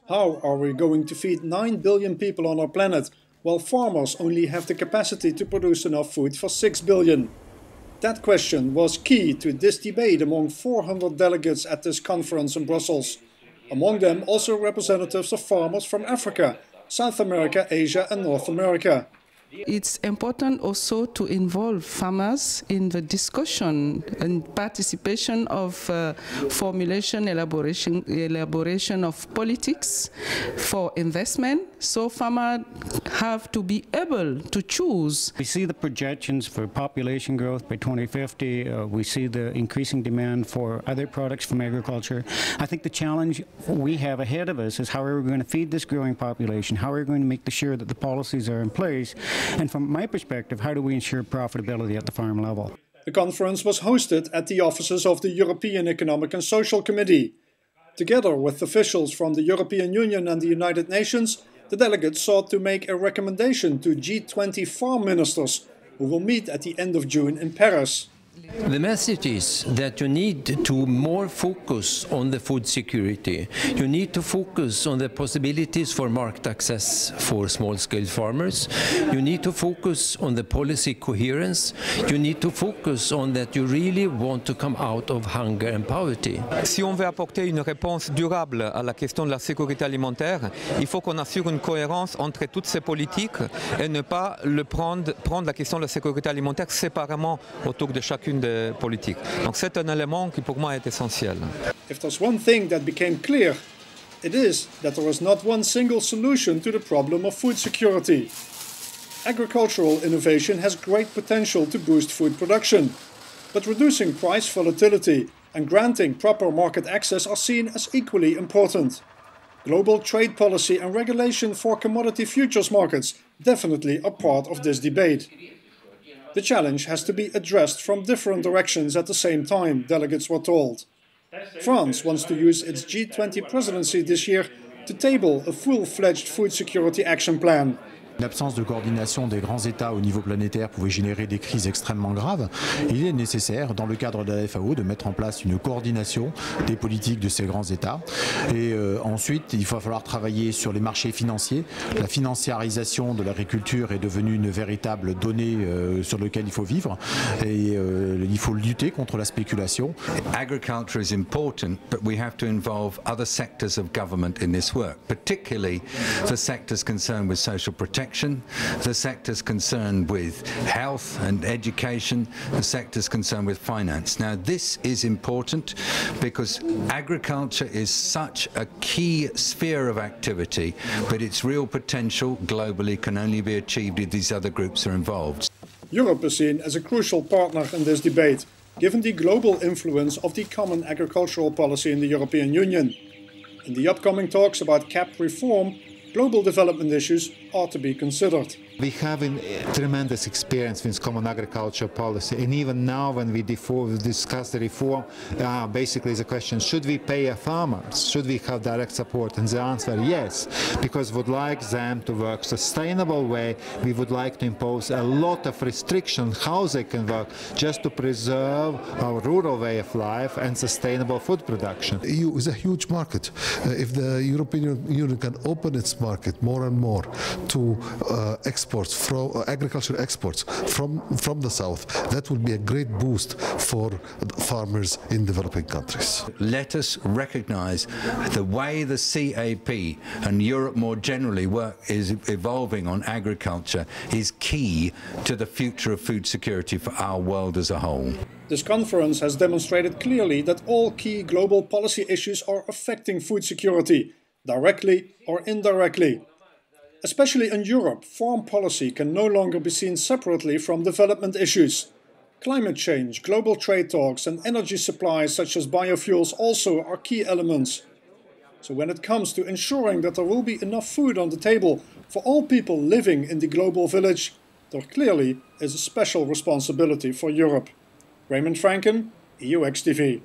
How are we going to feed 9 billion people on our planet, while farmers only have the capacity to produce enough food for 6 billion? That question was key to this debate among 400 delegates at this conference in Brussels. Among them also representatives of farmers from Africa, South America, Asia and North America. It's important also to involve farmers in the discussion and participation of formulation, elaboration of politics for investment. So farmers have to be able to choose. We see the projections for population growth by 2050. We see the increasing demand for other products from agriculture. I think the challenge we have ahead of us is how are we going to feed this growing population? How are we going to make sure that the policies are in place? And from my perspective, how do we ensure profitability at the farm level? The conference was hosted at the offices of the European Economic and Social Committee. Together with officials from the European Union and the United Nations, the delegates sought to make a recommendation to G20 farm ministers, who will meet at the end of June in Paris. The message is that you need to more focus on the food security. You need to focus on the possibilities for market access for small-scale farmers. You need to focus on the policy coherence. You need to focus on that you really want to come out of hunger and poverty. Si on veut apporter une réponse durable à la question de la sécurité alimentaire, il faut qu'on assure une cohérence entre toutes ces politiques et ne pas prendre la question de la sécurité alimentaire séparément autour de chacune des politiques. Donc c'est un élément qui pour moi est essentiel. If there's one thing that became clear, it is that there is not one single solution to the problem of food security. Agricultural innovation has great potential to boost food production, but reducing price volatility and granting proper market access are seen as equally important. Global trade policy and regulation for commodity futures markets definitely are part of this debate. The challenge has to be addressed from different directions at the same time, delegates were told. France wants to use its G20 presidency this year to table a full-fledged food security action plan. L'absence de coordination des grands États au niveau planétaire pouvait générer des crises extrêmement graves. Il est nécessaire, dans le cadre de la FAO, de mettre en place une coordination des politiques de ces grands États. Et ensuite, il va falloir travailler sur les marchés financiers. La financiarisation de l'agriculture est devenue une véritable donnée sur laquelle il faut vivre. Et il faut lutter contre la spéculation. Agriculture is important, but we have to involve other sectors of government in this work, particularly the sectors concerned with social protection, the sectors concerned with health and education, the sectors concerned with finance. Now this is important because agriculture is such a key sphere of activity, but its real potential globally can only be achieved if these other groups are involved. Europe is seen as a crucial partner in this debate, given the global influence of the common agricultural policy in the European Union. In the upcoming talks about CAP reform, global development issues are to be considered. We have a tremendous experience with common agriculture policy, and even now when we discuss the reform, basically the question, should we pay our farmers? Should we have direct support? And the answer, yes, because we would like them to work sustainable way. We would like to impose a lot of restrictions how they can work, just to preserve our rural way of life and sustainable food production. The EU is a huge market. If the European Union can open its market more and more to agriculture exports from the south, that will be a great boost for farmers in developing countries. Let us recognise the way the CAP and Europe more generally is evolving on agriculture is key to the future of food security for our world as a whole. This conference has demonstrated clearly that all key global policy issues are affecting food security, directly or indirectly. Especially in Europe, farm policy can no longer be seen separately from development issues. Climate change, global trade talks and energy supplies such as biofuels also are key elements. So when it comes to ensuring that there will be enough food on the table for all people living in the global village, there clearly is a special responsibility for Europe. Raymond Franken, EurActiv.